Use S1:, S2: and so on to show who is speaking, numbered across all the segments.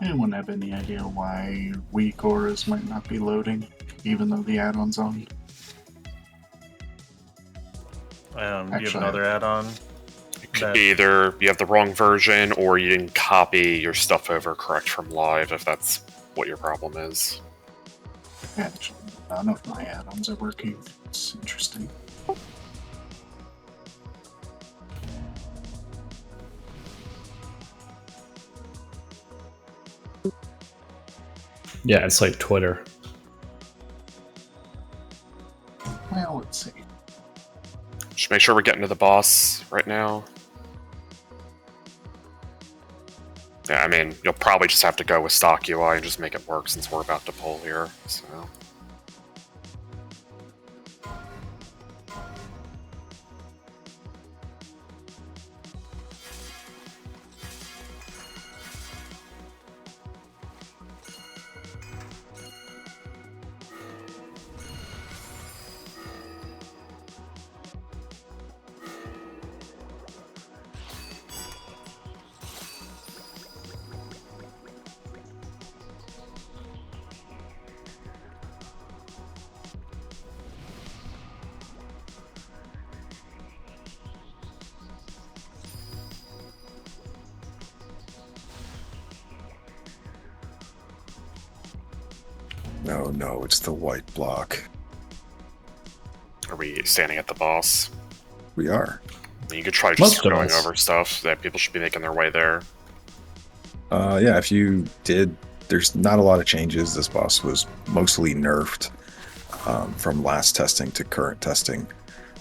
S1: Anyone have any idea why weak auras might not be loading, even though the add-on's on?
S2: Do you have another add-on?
S3: It could be either you have the wrong version or you didn't copy your stuff over correct from live, if that's what your problem is.
S1: Actually, none of my add-ons are working. It's interesting.
S4: Yeah, it's like Twitter.
S1: Well, let's see.
S3: Just make sure we're getting to the boss right now. Yeah, I mean, you'll probably just have to go with stock UI and just make it work since we're about to pull here, so...
S5: No, it's the white block.
S3: Are we standing at the boss?
S5: We are.
S3: You could try just
S4: Most of
S3: going
S4: us.
S3: over stuff that people should be making their way there.
S5: Yeah, if you did, there's not a lot of changes. This boss was mostly nerfed from last testing to current testing.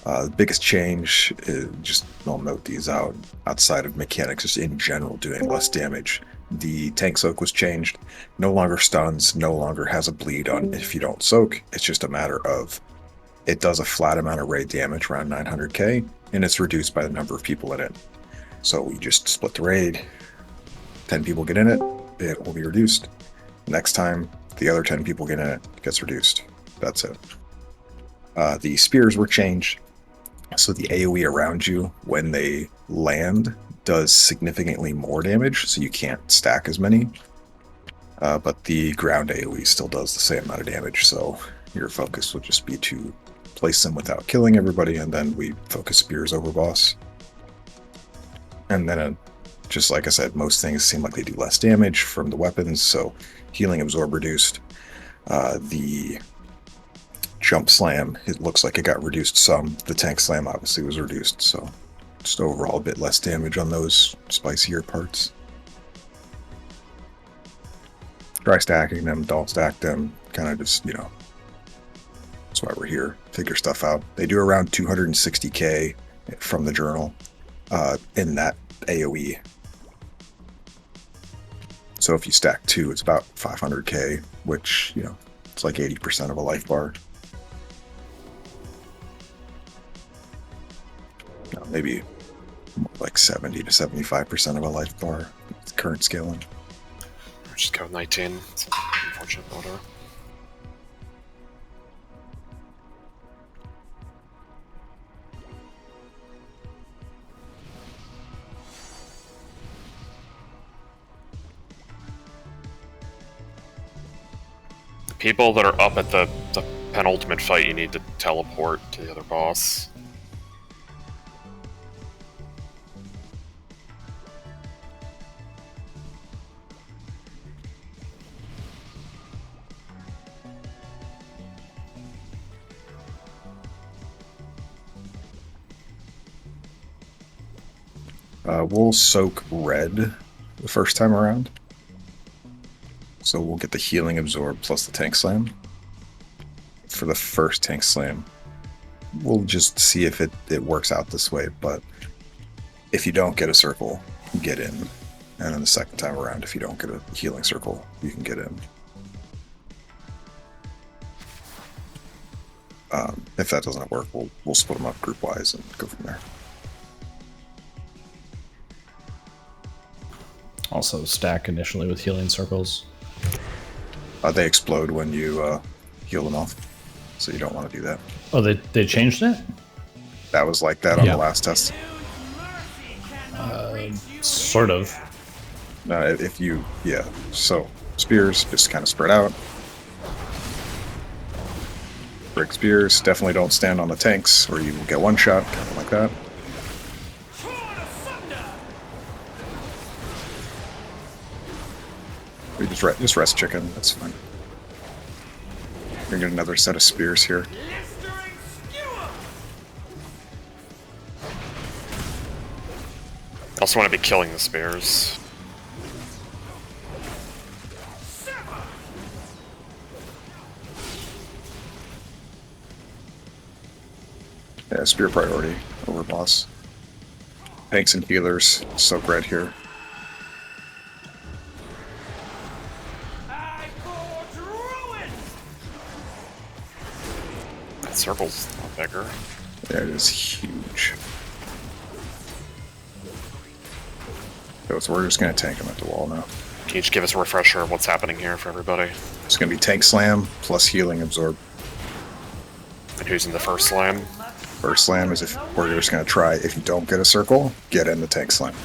S5: The biggest change is, just I'll note these out, outside of mechanics, just in general doing less damage. The tank soak was changed. No longer stuns, no longer has a bleed on if you don't soak. It's just a matter of it does a flat amount of raid damage, around 900k, and it's reduced by the number of people in it. So we just split the raid. 10 people get in it, it will be reduced. Next time, the other 10 people get in it, it gets reduced. That's it. The spears were changed. So the AoE around you, when they land, does significantly more damage, so you can't stack as many. But the ground AoE still does the same amount of damage, so your focus would just be to place them without killing everybody, and then we focus spears over boss. And then, just like I said, most things seem like they do less damage from the weapons, so healing absorb reduced. The jump slam, it looks like it got reduced some. The tank slam obviously was reduced, so just overall a bit less damage on those spicier parts. Try stacking them, don't stack them, kind of just, you know, that's why we're here, figure stuff out. They do around 260k from the journal in that AoE. So if you stack 2, it's about 500k, which, you know, it's like 80% of a life bar. Maybe more like 70 to 75% of a life bar with current scaling.
S3: Just go with 19. It's an unfortunate order. The people that are up at the penultimate fight, you need to teleport to the other boss.
S5: We'll soak red the first time around. So we'll get the healing absorb plus the tank slam. For the first tank slam, we'll just see if it works out this way, but if you don't get a circle, get in. And then the second time around, if you don't get a healing circle, you can get in. If that doesn't work, we'll split them up group-wise and go from there.
S4: Also stack initially with healing circles.
S5: They explode when you heal them off, so you don't want to do that.
S4: Oh, they changed it?
S5: That was like that on the last test.
S4: Sort of.
S5: If you, yeah. So spears just kind of spread out. Break spears. Definitely don't stand on the tanks, or you will get one shot, kind of like that. We just rest chicken. That's fine. We're gonna get another set of spears here.
S3: Also want to be killing the spears.
S5: Yeah, spear priority over boss. Tanks and healers soak red here.
S3: That circle's a lot bigger.
S5: Yeah, it is huge. So we're just gonna tank him at the wall now.
S3: Can you just give us a refresher of what's happening here for everybody?
S5: It's gonna be tank slam plus healing absorb.
S3: And who's in the first slam?
S5: First slam is if we're just gonna try, if you don't get a circle, get in the tank slam.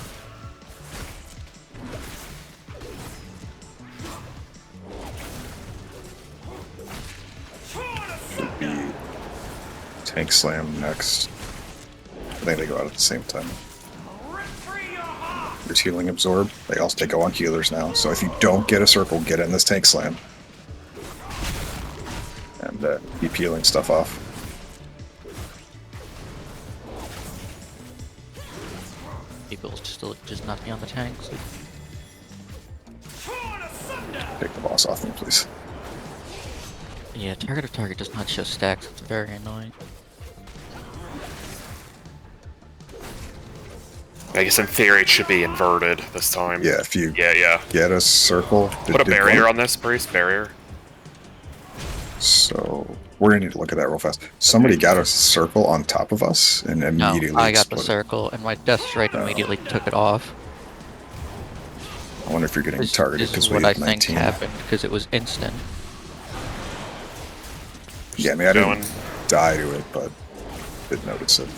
S5: Should be tank slam next. I think they go out at the same time. There's healing absorb. They go on healers now. So if you don't get a circle, get in this tank slam. And keep healing stuff off.
S6: People still just not be on the tanks.
S5: Take the boss off me, please.
S6: Yeah, target of target does not show stacks. It's very annoying.
S3: I guess in theory it should be inverted this time.
S5: Yeah, if you
S3: Yeah.
S5: get a circle...
S3: Put a barrier on this, Priest. Barrier.
S5: So we're gonna need to look at that real fast. Somebody got a circle on top of us and
S6: No,
S5: immediately
S6: I got the
S5: exploded.
S6: circle, and my death strike immediately took it off.
S5: I wonder if you're getting
S6: This
S5: targeted
S6: is
S5: because we
S6: what I
S5: have
S6: think
S5: 19.
S6: happened, because it was instant.
S5: Yeah, I mean, I
S3: Going.
S5: didn't die to it, but did notice it.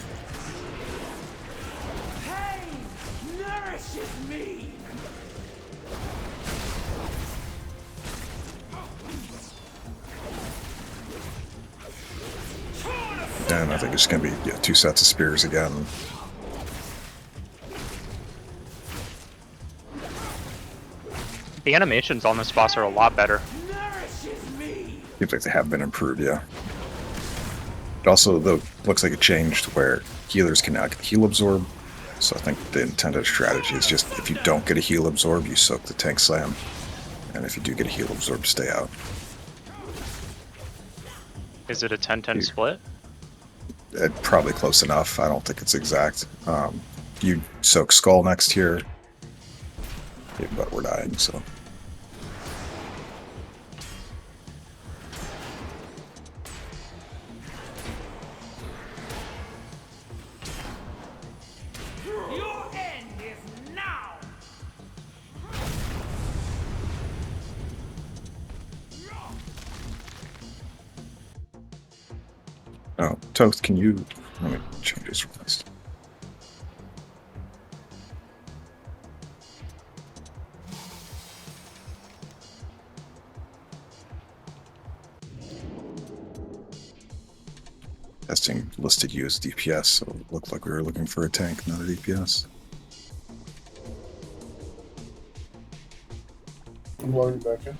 S5: And I think it's going to be 2 sets of spears again.
S7: The animations on this boss are a lot better.
S5: Seems like they have been improved, yeah. It also, though, looks like it changed where healers can now get heal absorb. So I think the intended strategy is just if you don't get a heal absorb, you soak the tank slam. And if you do get a heal absorb, stay out.
S7: Is it a 10-10 split?
S5: Probably close enough. I don't think it's exact. You soak skull next here. Yeah, but we're dying, so.
S8: Your end is now.
S5: Oh, Toast, can you... Let me change this request. Testing listed you as DPS, so it looked like we were looking for a tank, not a DPS.
S1: I'm loading back in.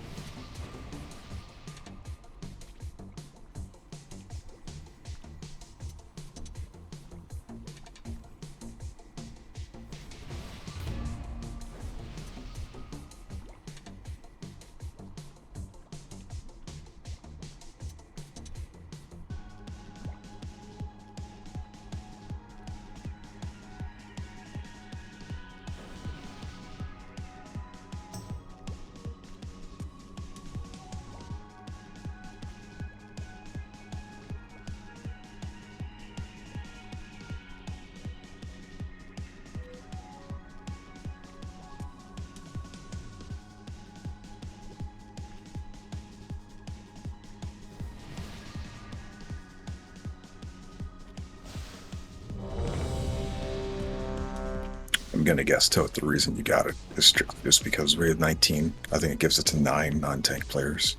S5: I'm gonna guess, Tote, the reason you got it is just because we have 19. I think it gives it to 9 non-tank players.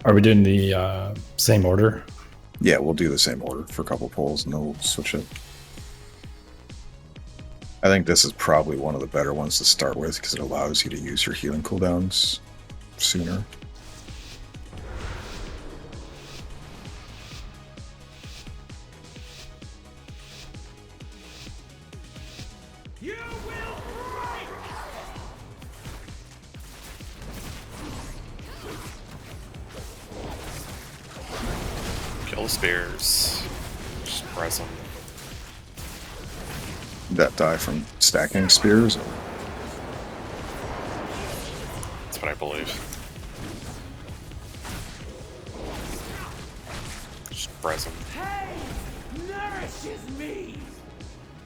S4: Are we doing the same order?
S5: Yeah, we'll do the same order for a couple polls, and then we'll switch it. I think this is probably one of the better ones to start with because it allows you to use your healing cooldowns sooner.
S8: You will break!
S3: Kill the spears. Just press them.
S5: That die from stacking spears.
S3: That's what I believe. Just press them.
S8: Pain nourishes me!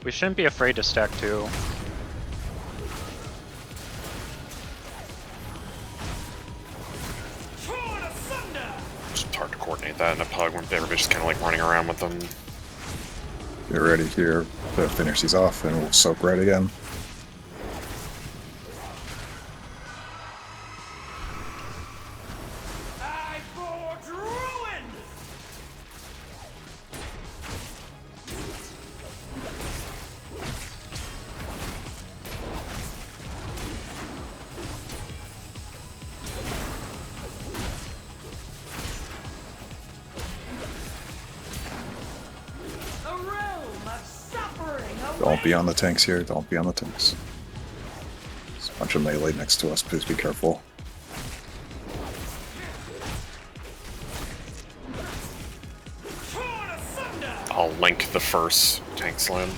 S7: We shouldn't be afraid to stack too.
S8: Torn asunder!
S3: Just hard to coordinate that in a pug when everybody's just kind of like running around with them.
S5: Get ready here to finish these off, and we'll soak right again.
S8: I forge ruin! A realm of suffering
S5: Don't be on the tanks here. Don't be on the tanks. There's a bunch of melee next to us. Please be careful.
S8: torn asunder!
S3: I'll link the first tank slam.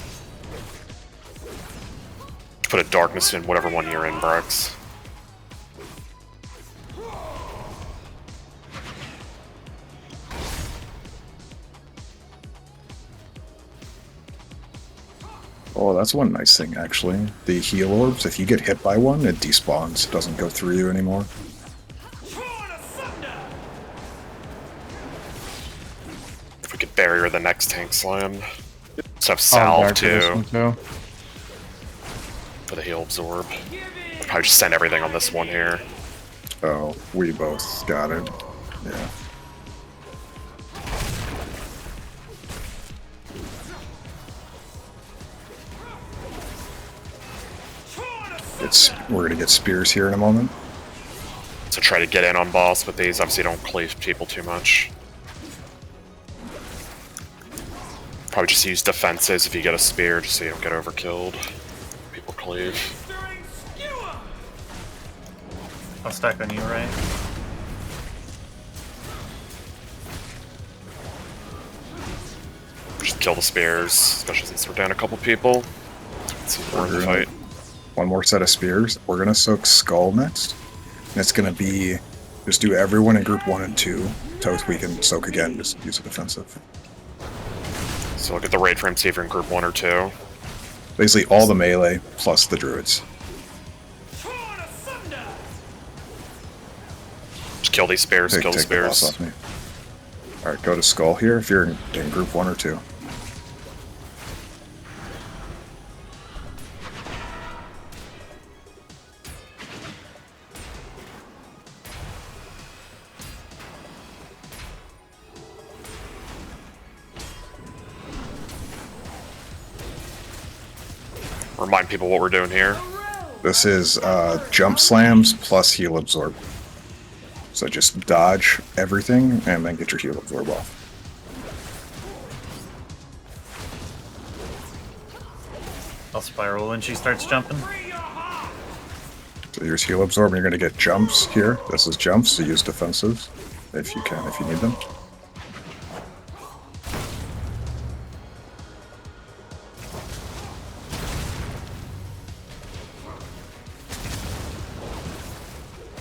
S3: Put a darkness in whatever one you're in, Brax.
S5: Oh, that's one nice thing, actually. The heal orbs, if you get hit by one, it despawns. It doesn't go through you anymore.
S8: Torn asunder!
S3: If we could barrier the next tank slam. Let's have salve too for the heal absorb. Probably just send everything on this one here.
S5: Oh, we both got it. Yeah. We're gonna get spears here in a moment.
S3: So try to get in on boss, but these obviously don't cleave people too much. Probably just use defenses if you get a spear, just so you don't get overkilled. People cleave.
S8: Stirring skewer!
S2: I'll stack on you, right?
S3: Just kill the spears, especially since we're down a couple people. Let's see if we're in the fight.
S5: One more set of spears. We're gonna soak Skull next. And it's gonna be just do everyone in group 1 and 2. Toth we can soak again, just use a defensive.
S3: So look at the raid frame, see if you're in group 1 or 2.
S5: Basically all the melee plus the druids.
S8: Torn asunder!
S3: Just kill these spears, kill the
S5: Take the boss
S3: spears.
S5: off me. Alright, go to Skull here if you're in group 1 or 2.
S3: Remind people what we're doing here.
S5: This is jump slams plus heal absorb. So just dodge everything and then get your heal absorb off.
S2: I'll spiral when she starts jumping.
S5: So here's heal absorb, and you're going to get jumps here. This is jumps, so use defensives if you can, if you need them.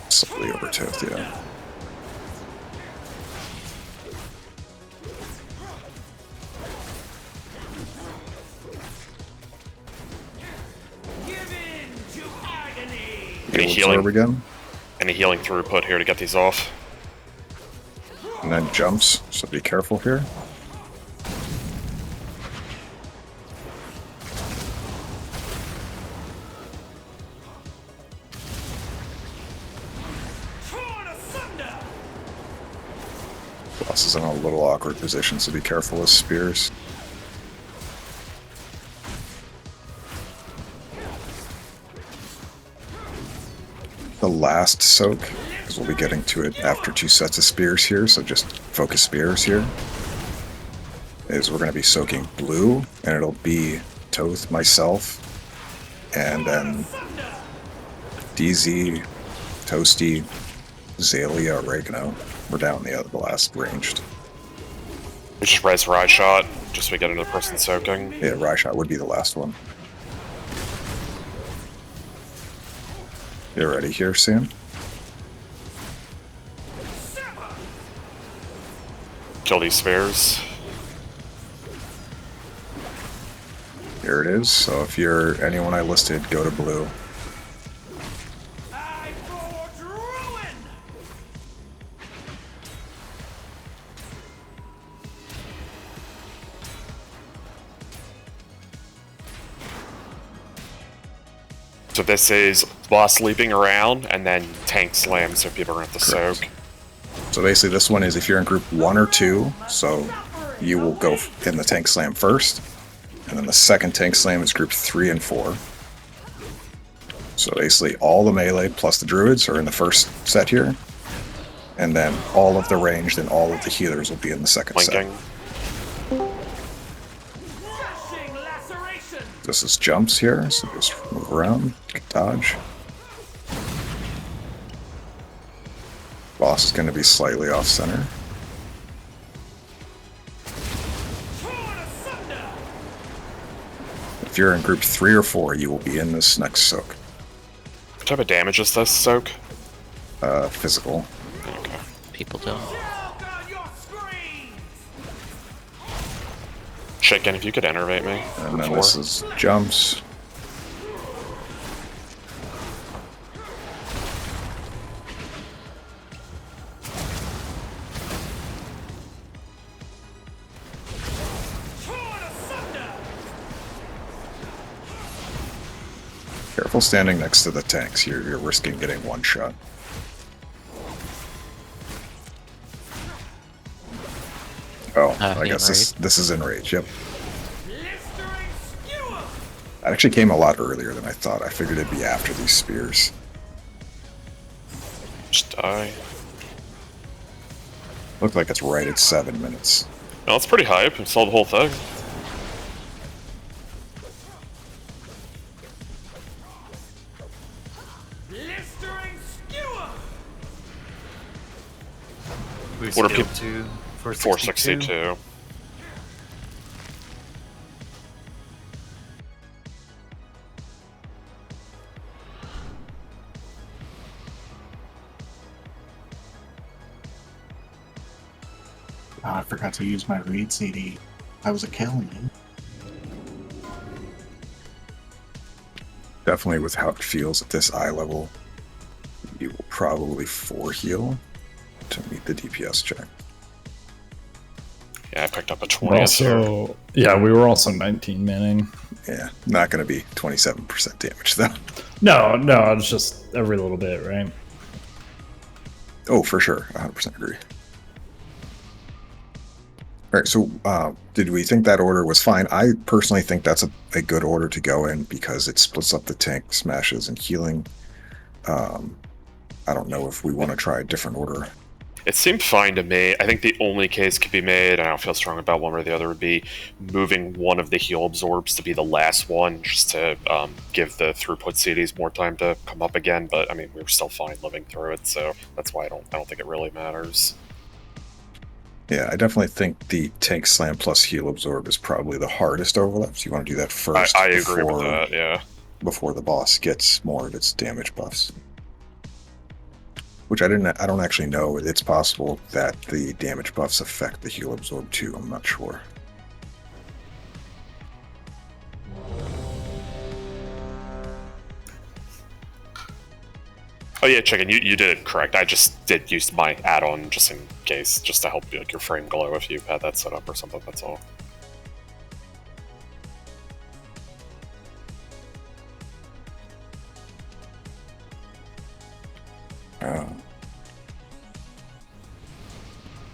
S5: Slightly over Toth, yeah.
S8: Give in to agony!
S3: Any
S5: Heal absorb
S3: healing?
S5: again,
S3: Any healing throughput here to get these off?
S5: and then jumps, so be careful here. Boss is in a little awkward position, so be careful with spears. The last soak, because we'll be getting to it after 2 sets of spears here, so just focus spears here, is we're going to be soaking blue, and it'll be Toth, myself, and then DZ, Toasty, Zalia, Oregano. We're down the last ranged.
S3: We just res Rye Shot, just so we get another person soaking.
S5: Yeah, Rashot would be the last one. You ready here, Sam?
S3: Kill these spheres.
S5: Here it is. So if you're anyone I listed, go to blue.
S8: I forge ruin!
S3: So this is boss leaping around and then tank slam, so people are going to have to
S5: Correct.
S3: soak.
S5: So basically this one is if you're in group 1 or 2, so you will go in the tank slam first. And then the second tank slam is group 3 and 4. So basically all the melee plus the druids are in the first set here. And then all of the ranged and all of the healers will be in the second set.
S3: Linking.
S8: Crushing laceration!
S5: This is jumps here, so just move around, dodge. Boss is going to be slightly off center.
S8: Torn asunder!
S5: If you're in group 3 or 4, you will be in this next soak.
S3: What type of damage is this soak?
S5: Physical.
S3: Okay.
S6: People don't.
S8: Choke on your screams!
S3: Chicken, if you could enervate me.
S5: And then
S3: Four.
S5: this is jumps.
S8: Torn asunder!
S5: Careful standing next to the tanks. You're risking getting one shot. Oh, I
S6: yeah,
S5: guess this is enrage. Yep.
S8: Blistering skewer!
S5: It actually came a lot earlier than I thought. I figured it'd be after these spears.
S3: Just die.
S5: Looked like it's right at 7 minutes.
S3: No, it's pretty hype. I saw the whole thing.
S8: Blistering skewer!
S2: We
S3: What are
S2: scaled
S3: peop-
S2: to
S3: 462.
S1: Oh, I forgot to use my read CD. I was a killing.
S5: Definitely with how it feels at this eye level, you will probably 4 heal to meet the DPS check.
S3: Yeah, I picked up a
S4: We're
S3: 20.
S4: also, yeah, we were also 19 manning.
S5: Yeah, not going to be 27% damage though.
S4: No, it's just every little bit, right?
S5: Oh, for sure. 100% agree. All right, so did we think that order was fine? I personally think that's a good order to go in because it splits up the tank smashes and healing. I don't know if we want to try a different order.
S3: It seemed fine to me. I think the only case could be made, and I don't feel strong about one or the other, would be moving one of the heal absorbs to be the last one, just to give the throughput CDs more time to come up again. But I mean, we were still fine living through it, so that's why I don't think it really matters.
S5: Yeah, I definitely think the tank slam plus heal absorb is probably the hardest overlap. So you want to do that first.
S3: I agree with that. Yeah.
S5: Before the boss gets more of its damage buffs. Which I don't actually know. It's possible that the damage buffs affect the heal absorb too. I'm not sure.
S3: Oh yeah, Chicken, you did it correct. I just did use my add-on just in case, just to help like your frame glow if you had that set up or something. That's all.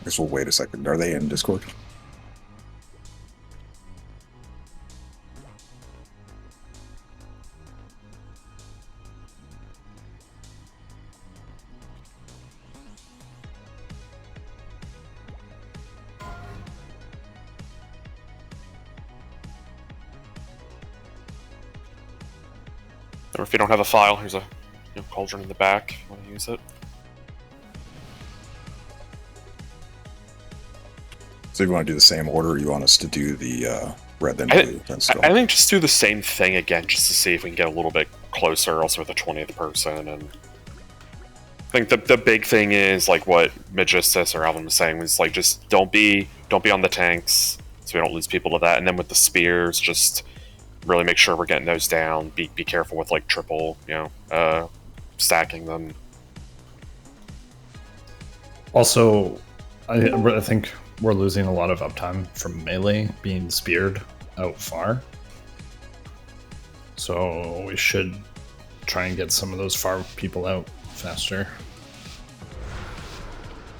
S5: guess we'll wait a second. Are they in Discord?
S3: Or if you don't have a file, here's a cauldron in the back if you want to use it.
S5: So if you want to do the same order, or you want us to do the red then blue, then skull?
S3: I think just do the same thing again, just to see if we can get a little bit closer, also with the 20th person. And I think the big thing is, like what Magistus or Alvin was saying, was like just don't be on the tanks, so we don't lose people to that. And then with the spears, just really make sure we're getting those down. Be careful with like triple, stacking them.
S4: Also, I think we're losing a lot of uptime from melee being speared out far. So we should try and get some of those far people out faster.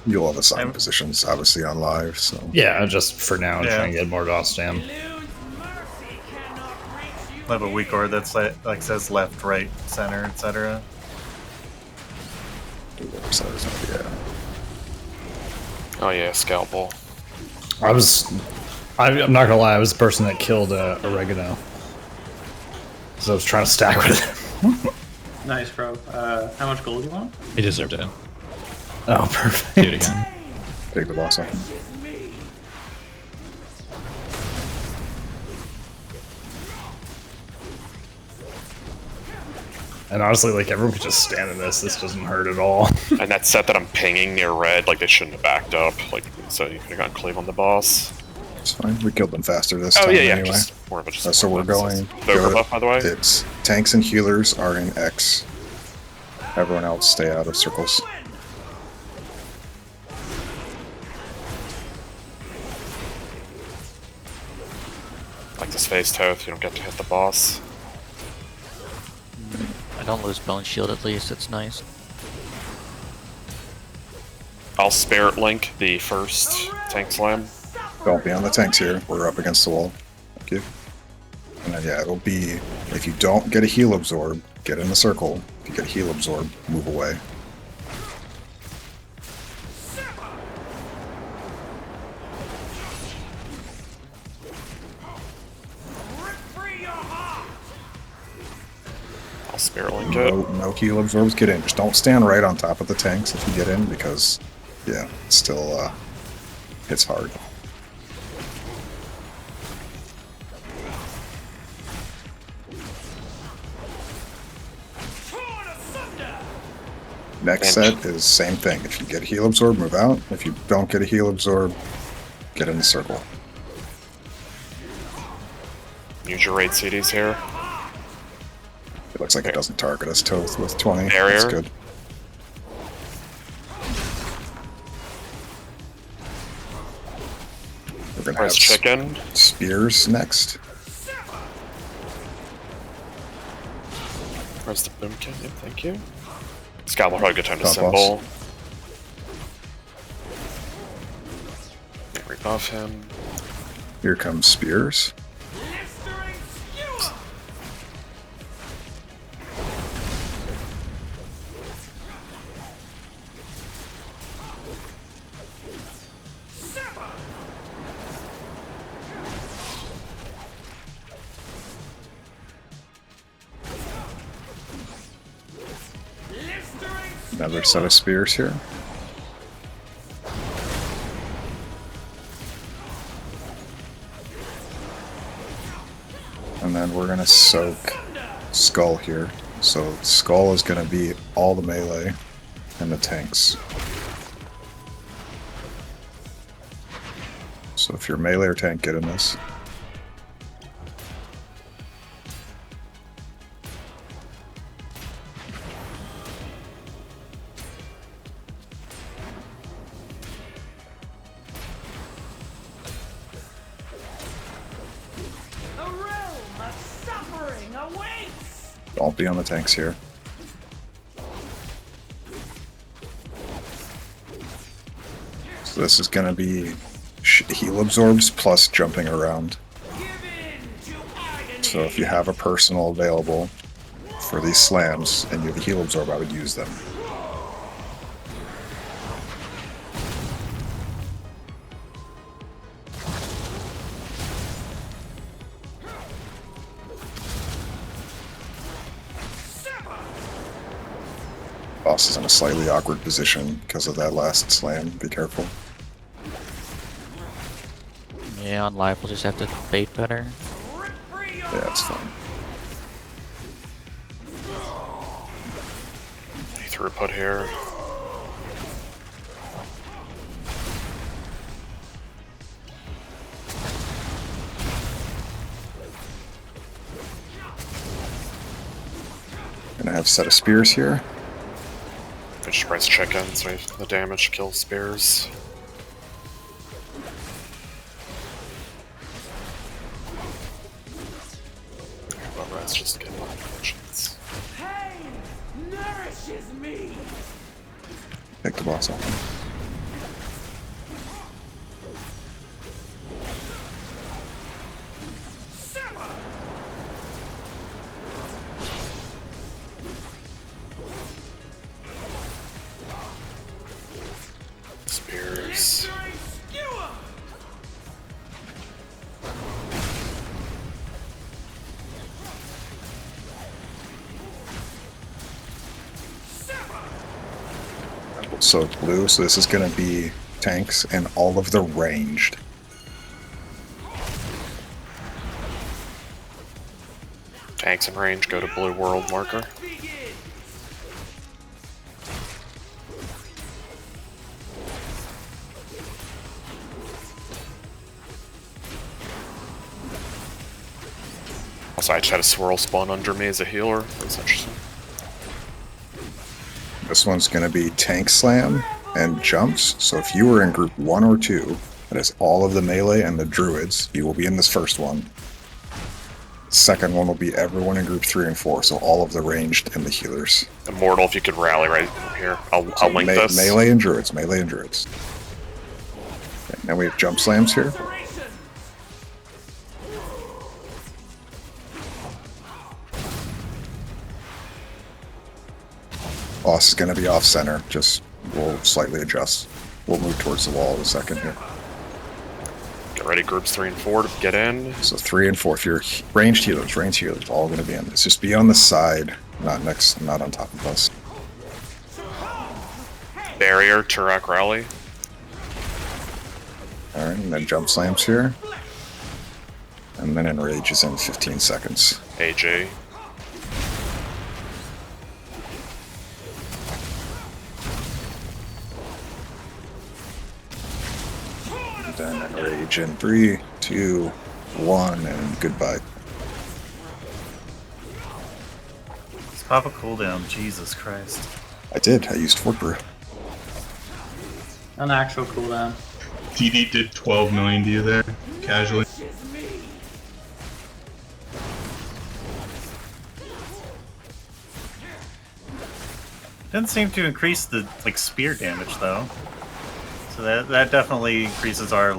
S5: You'll have assigned positions, obviously, on live, so...
S4: Yeah, just for now,
S2: Yeah.
S4: try and get more DOS down.
S8: Elude's mercy cannot reach you.
S2: I have a weak orb that's like says left, right, center, etc.
S5: Yeah.
S3: Oh yeah, scalpel.
S4: I'm not gonna lie, I was the person that killed Oregano. So I was trying to stack with it.
S9: Nice, bro. How much gold do you want?
S10: He deserved it.
S4: Oh, perfect.
S10: Do it again.
S5: Take the boss off.
S4: And honestly, like, everyone could just stand in this. This doesn't hurt at all.
S3: And that set that I'm pinging near red, like they shouldn't have backed up. Like, so you could have gotten cleave on the boss.
S5: It's fine. We killed them faster this
S3: Oh
S5: time
S3: yeah,
S5: anyway.
S3: just more of a just.
S5: So we're going...
S3: Over buff, by the way.
S5: It's tanks and healers are in X. Everyone else stay out of circles.
S3: Like this phase Toth, you don't get to hit the boss.
S6: I don't lose Bone Shield at least, it's nice.
S3: I'll Spirit Link the first tank slam.
S5: Don't be on the tanks here. We're up against the wall. Thank you. And then, yeah, it'll be... If you don't get a heal absorb, get in the circle. If you get a heal absorb, move away.
S8: Rip free your heart.
S3: I'll Spirit Link it.
S5: No heal absorbs, get in. Just don't stand right on top of the tanks if you get in, because, yeah, it's still, hits hard.
S8: Torn asunder.
S5: Next set is same thing. If you get a heal absorb, move out. If you don't get a heal absorb, get in the circle.
S3: Use your raid CDs here.
S5: It looks like it doesn't target us Toth with 20.
S3: Barrier.
S5: That's good. We're gonna have
S3: Press chicken.
S5: spears next.
S3: Where's the boomkin? Yeah, thank you. Scout will probably good time to
S5: Top
S3: symbol. Rebuff him.
S5: Here comes spears.
S8: Blistering skewer. Sever. Blistering
S5: Another set of spears here. And then we're gonna soak Skull here. So Skull is gonna be all the melee and the tanks. So if you're melee or tank, get in this.
S8: A realm of suffering awaits.
S5: Don't be on the tanks here. So this is going to be heal absorbs plus jumping around. So if you have a personal available for these slams and you have a heal absorb, I would use them. Boss is in a slightly awkward position because of that last slam. Be careful.
S6: Yeah, on live we'll just have to bait better.
S5: Yeah, it's fine.
S3: Throughput here.
S5: Gonna have a set of spears here.
S3: I just press chicken, so the damage kills spears. Well, that's just getting my potions.
S8: Pain nourishes me.
S5: Pick the boss up.
S3: Spears.
S5: So blue, so this is gonna be tanks and all of the ranged.
S3: Tanks in range go to blue world marker. Also, I just had a swirl spawn under me as a healer. That's interesting.
S5: This one's gonna be tank slam and jumps. So if you were in group 1 or 2, that is all of the melee and the druids, you will be in this first one. Second one will be everyone in group 3 and 4, so all of the ranged and the healers.
S3: Immortal, if you could rally right here. I'll link this.
S5: Melee and druids, melee and druids. Okay, now we have jump slams here. Boss is going to be off center, just we'll slightly adjust. We'll move towards the wall in a second here.
S3: Get ready, groups 3 and 4 to get in.
S5: So 3 and 4, if you're ranged healers, all going to be in this. Just be on the side, not next, not on top of us.
S3: Barrier, Turok rally.
S5: Alright, and then jump slams here. And then enrage is in 15 seconds.
S3: AJ.
S5: Then enrage in 3, 2, 1, and goodbye.
S2: Let's pop a cooldown. Jesus Christ.
S5: I did, I used Fort Brew.
S9: An actual cooldown.
S10: TD did 12 million to you there, casually.
S2: Didn't seem to increase the spear damage though. So that definitely increases our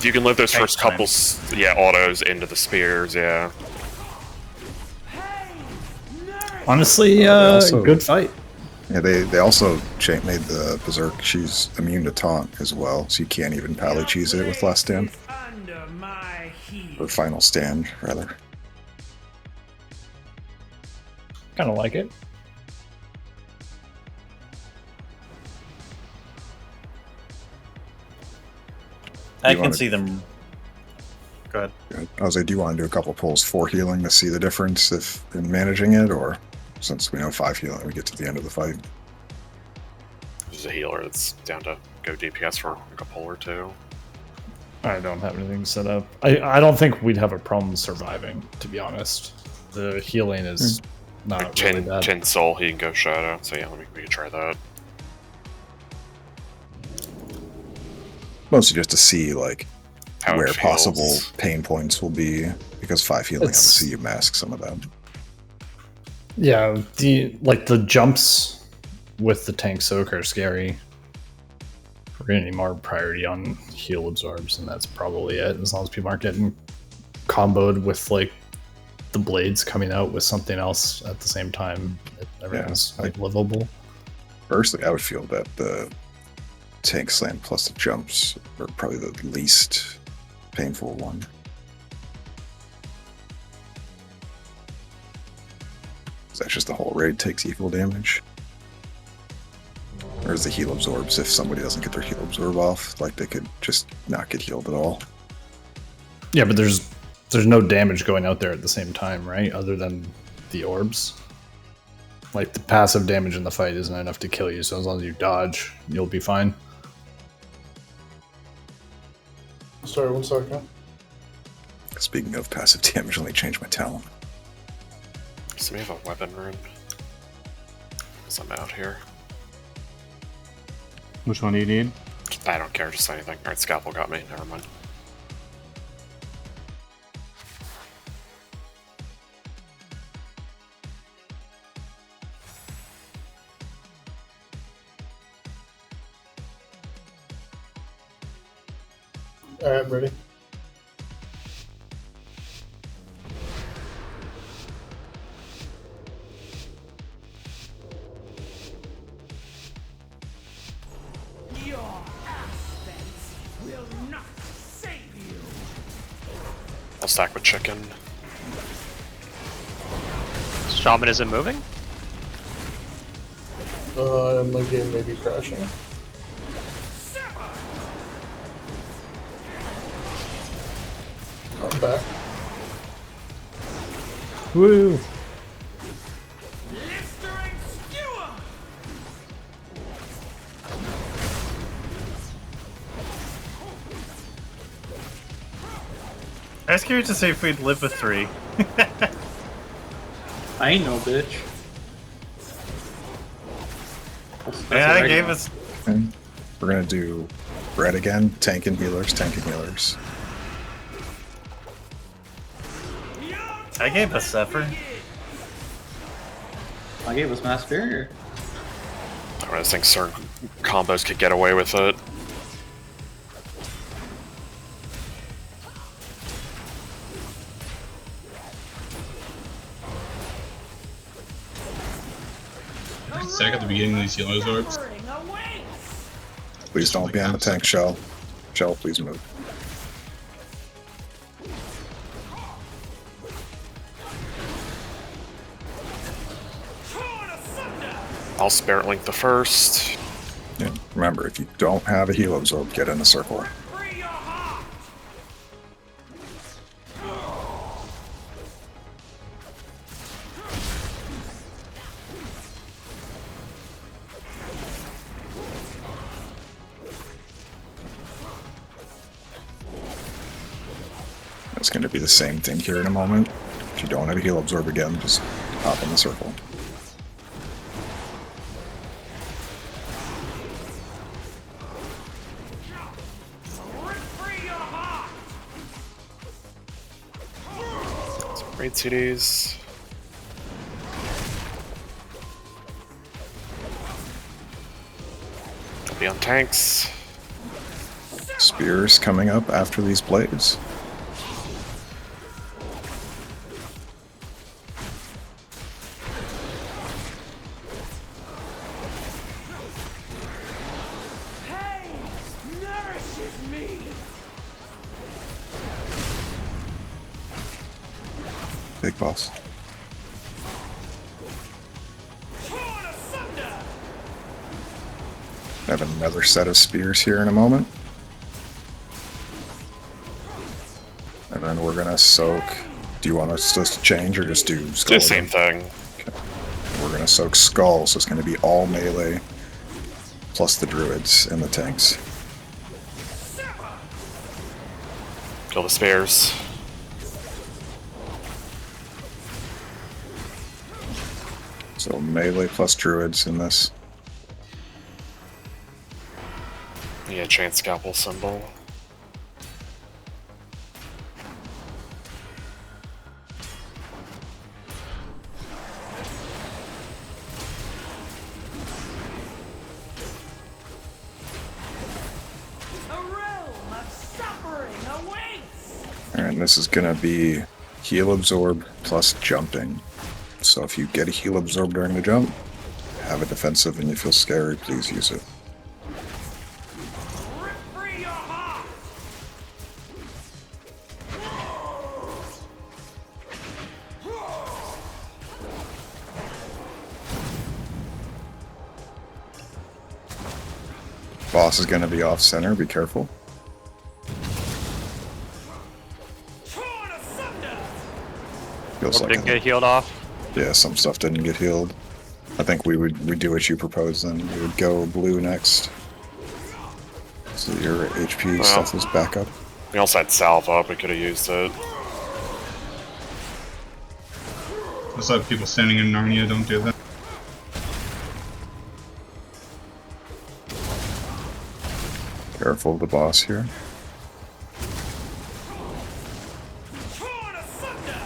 S3: You can live those
S2: tank
S3: first couple,
S2: slams.
S3: autos into the spears, yeah.
S4: Honestly,
S5: also-
S4: good fight.
S5: Yeah, they also made the Berserk. She's immune to taunt as well, so you can't even pally cheese it with last stand.
S8: Under my heat.
S5: Or final stand, rather.
S4: Kind of like it.
S2: I
S5: You
S2: can
S5: wanna-
S2: see them. Go ahead.
S5: I was like, do you want to do a couple pulls for healing to see the difference if in managing it, or since we know 5 healing, we get to the end of the fight?
S3: There's a healer that's down to go DPS for like a pull or two.
S4: I don't have anything set up. I don't think we'd have a problem surviving, to be honest. The healing is not
S3: Like
S4: really
S3: 10,
S4: bad.
S3: 10 soul, he can go shadow. So yeah, we can try that.
S5: Mostly just to see like
S3: How it
S5: where
S3: feels.
S5: possible pain points will be, because 5 healing,
S4: It's-
S5: obviously you mask some of them.
S4: Yeah, the jumps with the tank soak are scary. we're getting any more priority on heal absorbs, and that's probably it. As long as people aren't getting comboed with like the blades coming out with something else at the same time, everything's like livable.
S5: Personally, I would feel that the tank slam plus the jumps are probably the least painful one. That's just the whole raid takes equal damage. Or is the heal absorbs, if somebody doesn't get their heal absorb off, like they could just not get healed at all.
S4: Yeah, but there's no damage going out there at the same time, right? Other than the orbs. Like the passive damage in the fight isn't enough to kill you, so as long as you dodge, you'll be fine.
S11: Sorry, 1 second.
S5: Speaking of passive damage, let me change my talent.
S3: Does we have a weapon rune? Because I'm out here.
S11: Which one do you need?
S3: I don't care, just anything. Alright, Scalpel got me, never mind.
S11: Alright, ready.
S8: Your aspects will not save you.
S3: I'll stack with chicken.
S7: Shamanism moving?
S11: My game may be crashing. I'm back.
S4: Woo!
S8: Blistering skewer.
S2: I was curious to see if we'd live with 3.
S9: I ain't no bitch.
S2: Yeah, I
S9: alright.
S2: gave us.
S5: Okay. We're gonna do red again, tank and healers, tank and healers.
S2: I gave us Zephyr.
S9: I gave us Mass Barrier.
S3: I just think certain combos could get away with it.
S10: Stack at the beginning of these healer absorbs.
S5: Please don't be on the tank, Shell. Shell, please move.
S3: I'll Spirit Link the first.
S5: Yeah. Remember, if you don't have a heal absorb, get in the circle. It's going to be the same thing here in a moment. If you don't have a heal absorb again, just hop in the circle.
S3: Raid CDs. I'll be on tanks.
S5: Spears coming up after these blades.
S8: Nourishes me.
S5: Big boss. Have another set of spears here in a moment. And then we're gonna soak. Do you want us to change or just do skull?
S3: Do the same thing.
S5: Okay. We're gonna soak skull, so it's gonna be all melee plus the druids and the tanks.
S3: Kill the spares.
S5: So melee plus druids in this.
S3: Yeah, chain scalpel symbol.
S5: And this is gonna be heal absorb plus jumping. So if you get a heal absorb during the jump, have a defensive and you feel scared, please use it.
S8: Rip free your heart!
S5: Boss is gonna be off center, be careful.
S8: Torn asunder!
S5: Feels
S7: Orb
S5: like
S7: didn't get healed off.
S5: yeah, some stuff didn't get healed. I think we'd do what you proposed then. We would go blue next. So your HP
S3: Well,
S5: stuff is back up.
S3: We also had salve up, we could have used it.
S10: There's a lot of people standing in Narnia, don't do that.
S5: Careful of the boss here.
S8: Torn asunder!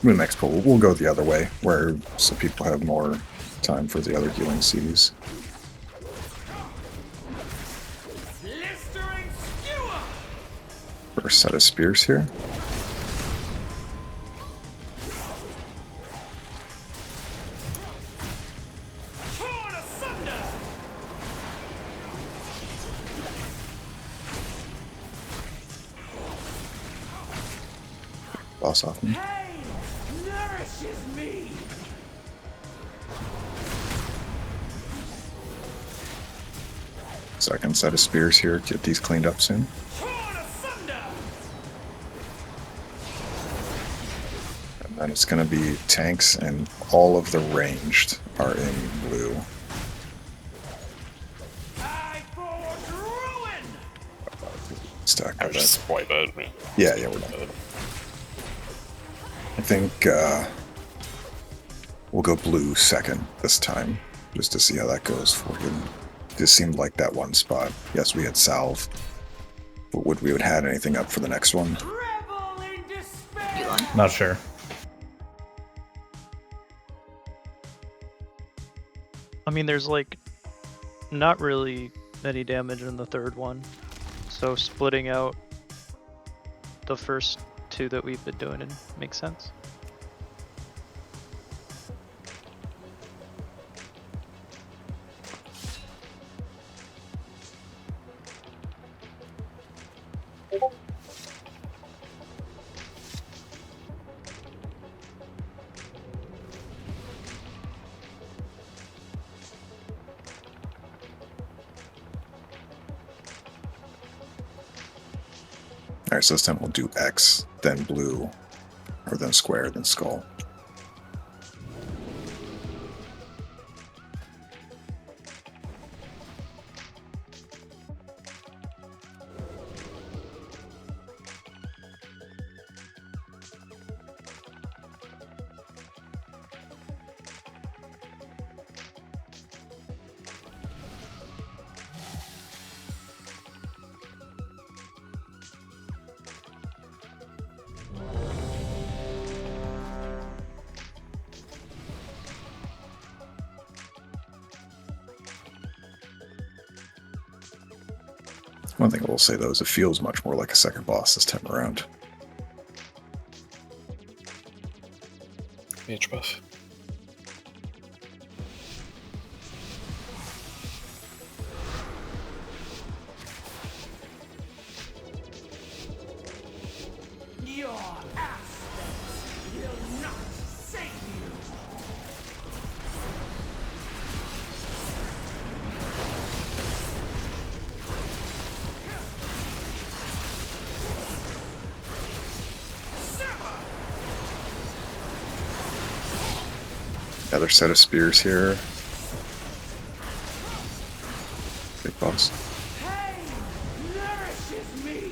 S5: The next pull, we'll go the other way, where some people have more time for the other healing Cs.
S8: Blistering skewer!
S5: First set of spears here.
S8: Torn asunder!
S5: Boss off me.
S8: Pain nourishes me!
S5: Second set of spears here, get these cleaned up soon.
S8: Torn asunder!
S5: And then it's gonna be tanks, and all of the ranged are in blue.
S8: I forge ruin!
S5: Stack
S3: I
S5: by
S3: would
S5: that.
S3: just wipe it.
S5: Yeah, we're done. I think we'll go blue second this time, just to see how that goes for him. Just seemed like that one spot. Yes, we had salve, but would we have had anything up for the next one?
S8: Revel in despair!
S4: Not sure.
S12: I mean, there's like not really any damage in the third one, so splitting out the first two that we've been doing it makes sense.
S5: Alright, so this time we'll do X, then blue, or then square, then skull. One thing I will say though is it feels much more like a second boss this time around.
S3: Mage buff.
S8: Your aspects will not save you!
S5: Another set of spears here. Big boss.
S8: Pain nourishes me!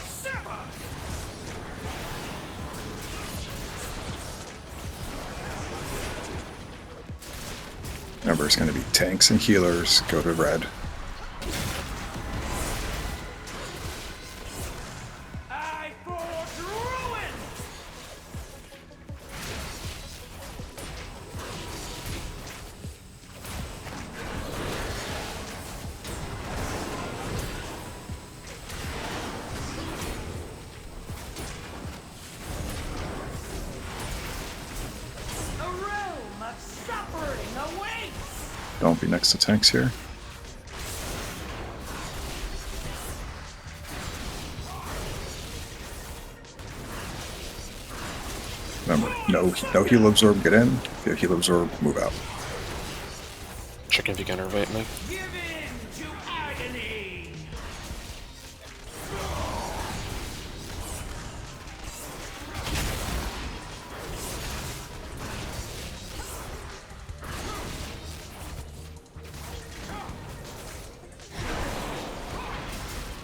S8: Sever!
S5: Remember, it's going to be tanks and healers. Go to red.
S8: I forge ruin!
S5: Don't be next to tanks here. Remember, no heal absorb, get in. If you have heal absorb, move out.
S3: Chicken, if you can innervate me.
S8: Give in to agony.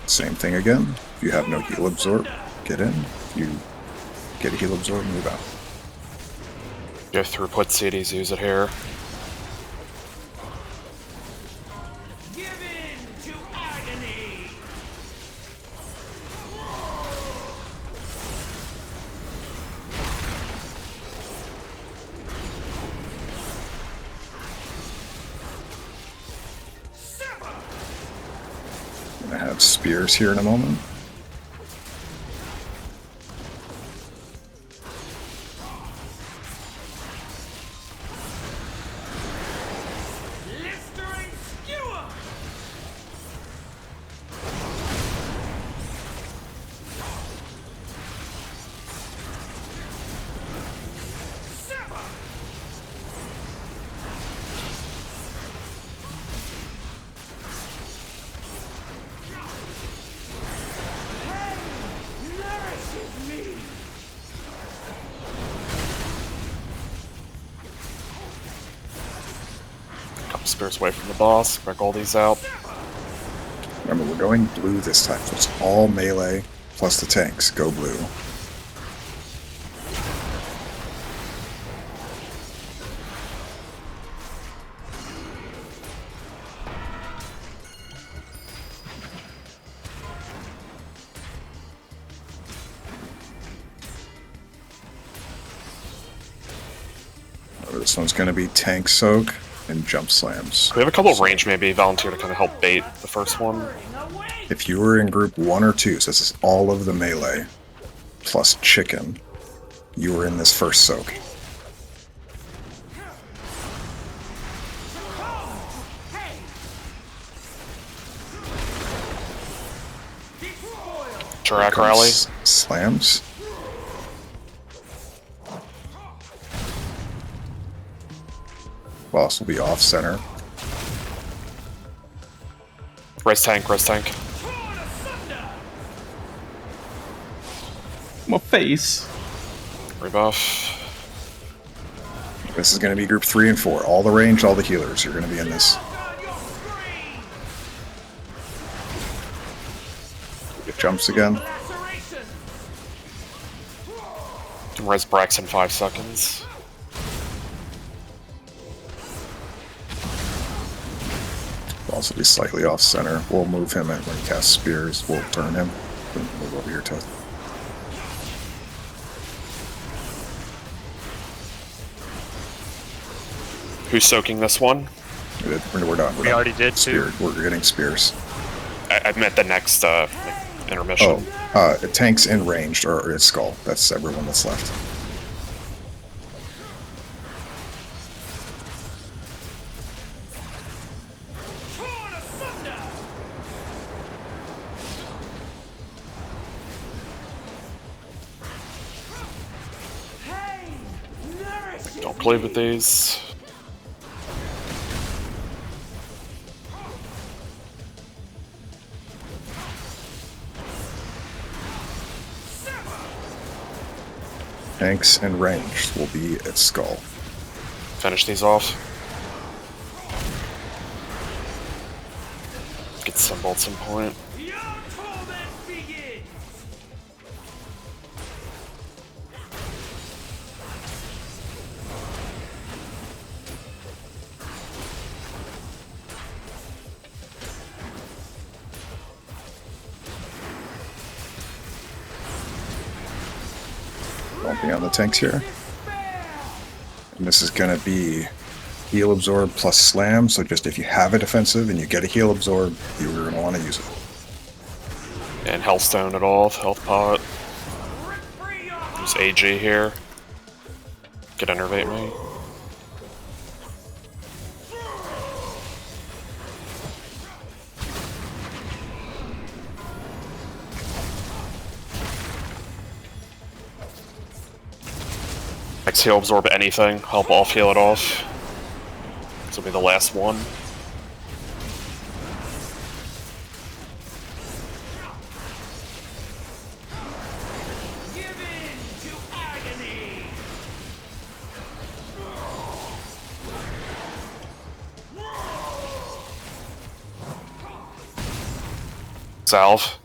S5: Same thing again. If you have no heal absorb, get in. If you get a heal absorb, move out.
S3: Go throughput CDs, use it here.
S8: Give in to agony.
S5: I'm gonna have spears here in a moment.
S8: Blistering skewer. Sever. Pain nourishes me.
S3: Couple spears away from the boss. Break all these out.
S5: Remember, we're going blue this time, so it's all melee plus the tanks. Go blue. This one's going to be tank soak and jump slams.
S3: We have a couple of range maybe volunteer to kind of help bait the first one.
S5: If you were in group 1 or 2, so this is all of the melee plus chicken, you were in this first soak.
S3: Chirac rally.
S5: Slams. Boss will be off center.
S3: Res tank, res tank.
S9: My face.
S3: Rebuff.
S5: This is going to be group 3 and 4. All the range, all the healers are going to be in this. It jumps again.
S3: Can res Brax in 5 seconds.
S5: Also be slightly off center. We'll move him in when he casts spears. We'll turn him. Move over here to.
S3: Who's soaking this one?
S5: We're done.
S7: We already did too.
S5: We're getting spears.
S3: I meant the next intermission.
S5: Tanks in ranged or it's skull. That's everyone that's left.
S3: Don't play with these.
S5: Tanks and ranged will be at skull.
S3: Finish these off. Get symbol at some point.
S5: Won't be on the tanks here. And this is going to be heal absorb plus slam, so just if you have a defensive and you get a heal absorb, you're going to want to use it.
S3: And Hellstone at all, health pot. Use AG here. Get enervate me. next heal absorb anything, help off heal it off. This will be the last one.
S8: Give in to agony.
S3: Salve.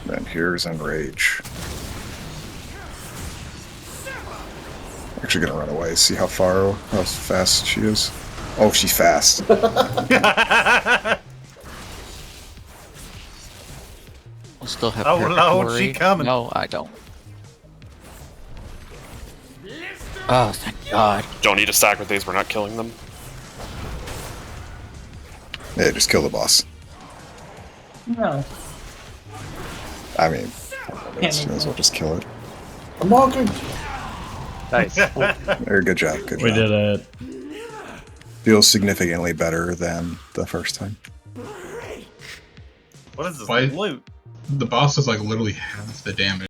S5: And here's Enrage. Actually gonna run away, see how fast she is. Oh, she's fast.
S6: We'll still have
S2: Oh, Lord,
S6: Purgatory.
S2: she coming.
S6: No, I don't. Oh, thank God.
S3: Don't need to stack with these, we're not killing them.
S5: Yeah, just kill the boss.
S9: No.
S5: I mean, may as well just kill it.
S11: I'm walking.
S7: Nice.
S5: Very good job, good
S4: We
S5: job.
S4: did it.
S5: Feels significantly better than the first time.
S2: What is this
S10: Why-
S2: loot?
S10: The boss is like literally half the damage.